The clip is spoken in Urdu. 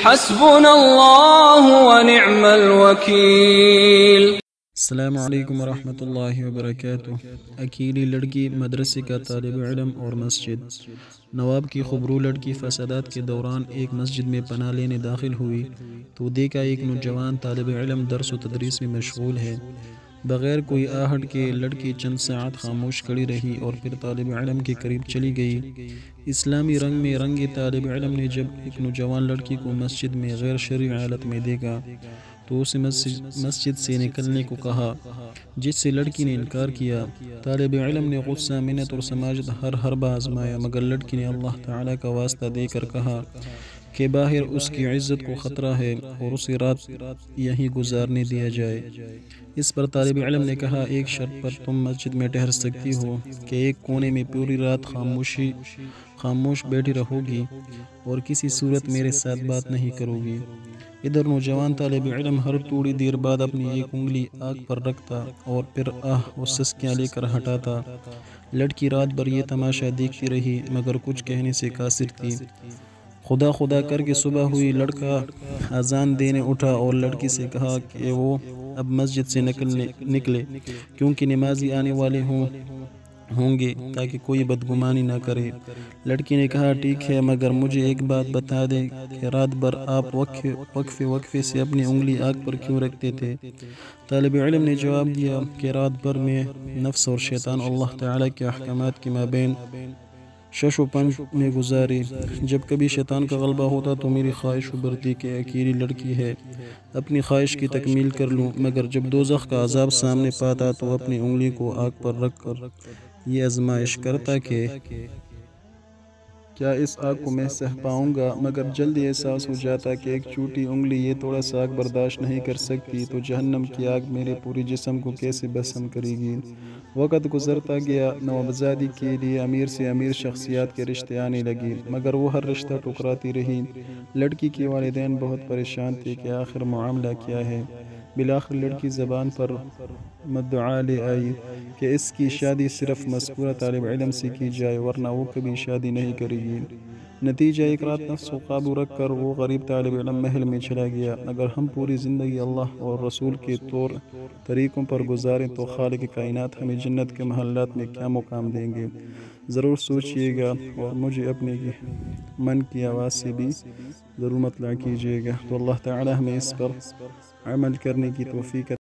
حسبنا الله ونعم الوكيل۔ السلام علیکم ورحمۃ اللہ وبرکاتہ۔ اکیلی لڑکی مدرسے کا طالب علم اور مسجد۔ نواب کی خبرو لڑکی فسادات کے دوران ایک مسجد میں پناہ لینے داخل ہوئی تو دیکھا ایک نوجوان طالب علم درس و تدریس میں مشغول ہے۔ بغیر کوئی آہٹ کے لڑکی چند ساعت خاموش کھڑی رہی اور پھر طالب علم کے قریب چلی گئی۔ اسلامی رنگ میں رنگے طالب علم نے جب ایک نوجوان لڑکی کو مسجد میں غیر شرعی حالت میں دیکھا تو اسے مسجد سے نکلنے کو کہا، جس سے لڑکی نے انکار کیا۔ طالب علم نے غصہ، منت اور سماجت ہر حربہ آزمایا، مگر لڑکی نے اللہ تعالیٰ کا واسطہ دے کر کہا کہ باہر اس کی عزت کو خطرہ ہے اور اسے رات یہیں گزارنے دیا جائے۔ اس پر طالب علم نے کہا، ایک شرط پر تم مسجد میں ٹھہر سکتی ہو کہ ایک کونے میں پوری رات خاموش بیٹھی رہو گی اور کسی صورت میرے ساتھ بات نہیں کرو گی۔ ادھر نوجوان طالب علم ہر تھوڑی دیر بعد اپنی ایک انگلی آنکھ پر رکھتا اور پھر آہ و سسکیاں لے کر ہٹاتا۔ لڑکی رات بھر یہ تماشا دیکھتی رہی مگر کچھ کہنے سے قاصر تھی۔ خدا خدا کر کے صبح ہوئی، لڑکا اذان دینے اٹھا اور لڑکی سے کہا کہ وہ اب مسجد سے نکلے کیونکہ نمازی آنے والے ہوں گے تاکہ کوئی بدگمانی نہ کرے۔ لڑکی نے کہا، ٹھیک ہے، مگر مجھے ایک بات بتا دیں کہ رات بھر آپ وقفے سے اپنی انگلی آنکھ پر کیوں رکھتے تھے؟ طالب علم نے جواب دیا کہ رات بھر میں نفس اور شیطان اللہ تعالیٰ کے احکامات کے مابین شش و پنج میں گزارے۔ جب کبھی شیطان کا غلبہ ہوتا تو میری خواہش ابھرتی کہ اکیلی لڑکی ہے، اپنی خواہش کی تکمیل کر لوں، مگر جب دوزخ کا عذاب سامنے پاتا تو اپنی انگلی کو آنکھ پر رکھ کر یہ آزمائش کرتا کہ کیا اس آگ کو میں سہ پاؤں گا، مگر جلدی احساس ہو جاتا کہ ایک چھوٹی انگلی یہ تھوڑا سا آگ برداشت نہیں کر سکتی تو جہنم کی آگ میرے پورے جسم کو کیسے بھسم کرے گی۔ وقت گزرتا گیا، نوابزادی کے لیے امیر سے امیر شخصیات کے رشتے آنے لگے مگر وہ ہر رشتہ ٹکراتی رہی۔ لڑکی کے والدین بہت پریشان تھے کہ آخر معاملہ کیا ہے۔ بالآخر لڑکی زبان پر مدعا لے آئی کہ اس کی شادی صرف مذکورہ طالب علم سے کی جائے ورنہ وہ کبھی شادی نہیں کرے گی۔ نتیجہ، ایک رات نفس کو قابو رکھ کر وہ غریب طالب علم محل میں چلا گیا۔ اگر ہم پوری زندگی اللہ اور رسول کے طور طریقوں پر گزاریں تو خالق کائنات ہمیں جنت کے محلات میں کیا مقام دیں گے؟ ضرور سوچئے گا اور مجھے اپنے من کی آواز سے بھی ضرور مطلع کیجیے گا۔ تو اللہ تعالی ہمیں اس پر عمل کرنے کی توفیق